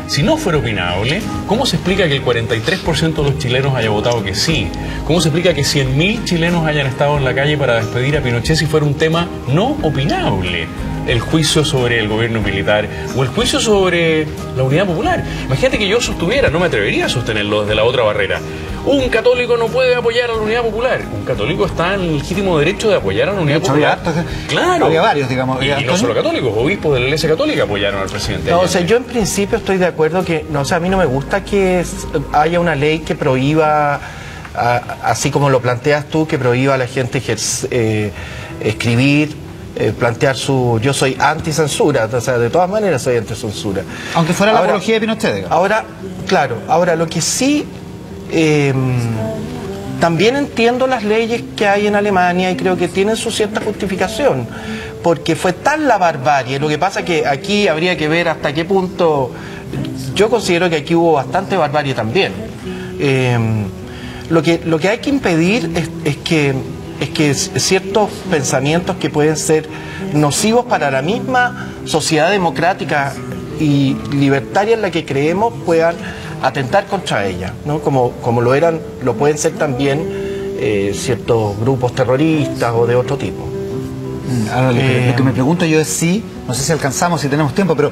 Si no fuera opinable, ¿cómo se explica que el 43% de los chilenos haya votado que sí? ¿Cómo se explica que 100.000 chilenos hayan estado en la calle para despedir a Pinochet si fuera un tema no opinable? El juicio sobre el gobierno militar o el juicio sobre la unidad popular. Imagínate que yo sostuviera, no me atrevería a sostenerlo desde la otra barrera. Un católico no puede apoyar a la unidad popular. Un católico está en el legítimo derecho de apoyar a la unidad popular. Claro. Había varios, digamos. Y no solo católicos, obispos de la Iglesia Católica apoyaron al presidente. No, o sea, yo en principio estoy de acuerdo que, no, o sea, a mí no me gusta que haya una ley que prohíba, así como lo planteas tú, que prohíba a la gente escribir, plantear su... Yo soy anticensura, o sea, de todas maneras soy anticensura. Aunque fuera la apología de Pinochet. Ahora, claro, ahora lo que sí... también entiendo las leyes que hay en Alemania y creo que tienen su cierta justificación, porque fue tal la barbarie. Lo que pasa es que aquí habría que ver hasta qué punto. Yo considero que aquí hubo bastante barbarie también. Lo que hay que impedir es que ciertos pensamientos que pueden ser nocivos para la misma sociedad democrática y libertaria en la que creemos puedan atentar contra ella, ¿no? Como lo pueden ser también ciertos grupos terroristas o de otro tipo. Ahora, lo que me pregunto yo es si, no sé si alcanzamos, si tenemos tiempo, pero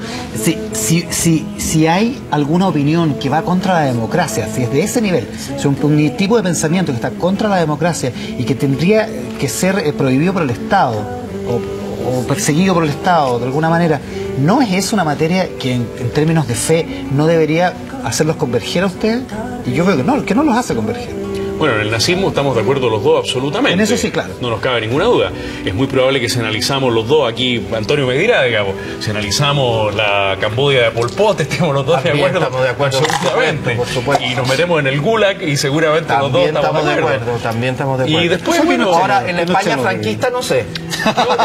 si hay alguna opinión que va contra la democracia, si es de ese nivel, si un tipo de pensamiento que está contra la democracia y que tendría que ser prohibido por el Estado o perseguido por el Estado de alguna manera, ¿no es eso una materia que en términos de fe no debería hacerlos converger a ustedes? Y yo veo que no los hace converger. Bueno, en el nazismo estamos de acuerdo los dos absolutamente. En eso sí, claro. No nos cabe ninguna duda. Es muy probable que si analizamos los dos, aquí Antonio me dirá, digamos, si analizamos la Camboya de Pol Pot, estemos los dos también de acuerdo. Estamos de acuerdo, absolutamente. Por supuesto. Y nos metemos en el Gulag y seguramente también los dos estamos de acuerdo. También estamos de acuerdo. Y después, bueno, ahora en la España franquista no sé. Yo creo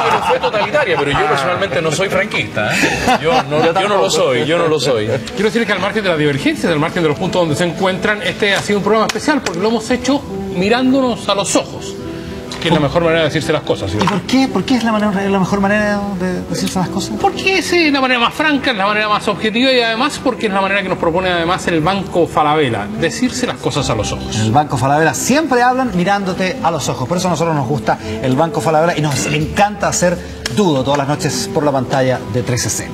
que no fue totalitaria, pero yo personalmente no soy franquista. Yo no lo soy. Quiero decir que al margen de la divergencia, al margen de los puntos donde se encuentran, este ha sido un programa especial porque lo hemos hecho mirándonos a los ojos, que es la mejor manera de decirse las cosas. ¿Sí? ¿Y por qué? ¿Por qué es la mejor manera de decirse las cosas? Porque es la manera más franca, es la manera más objetiva y además porque es la manera que nos propone además el Banco Falabella, decirse las cosas a los ojos. En el Banco Falabella siempre hablan mirándote a los ojos. Por eso a nosotros nos gusta el Banco Falabella y nos encanta hacer Dudo todas las noches por la pantalla de 13C.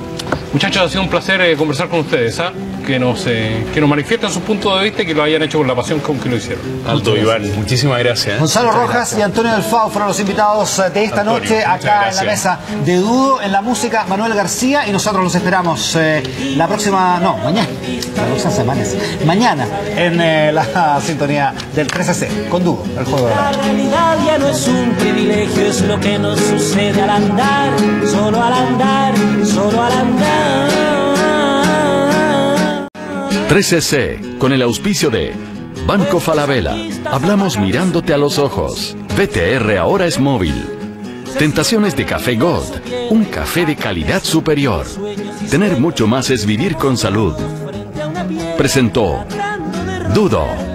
Muchachos, ha sido un placer conversar con ustedes, ¿ah? Que nos manifiesten sus puntos de vista y que lo hayan hecho con la pasión con que lo hicieron. Alto, Iván, muchísimas gracias. Gonzalo Rojas y Antonio del Fao fueron los invitados de esta noche acá en la mesa de Dudo. En la música, Manuel García, y nosotros los esperamos la próxima, no, mañana, la próxima semana, mañana en la sintonía del 13C con Dudo, el juego de la... La realidad ya no es un privilegio, es lo que nos sucede al andar, solo al andar, solo al andar. 13C, con el auspicio de Banco Falabella. Hablamos mirándote a los ojos. VTR ahora es móvil. Tentaciones de Café Gold, un café de calidad superior. Tener mucho más es vivir con salud. Presentó Dudo.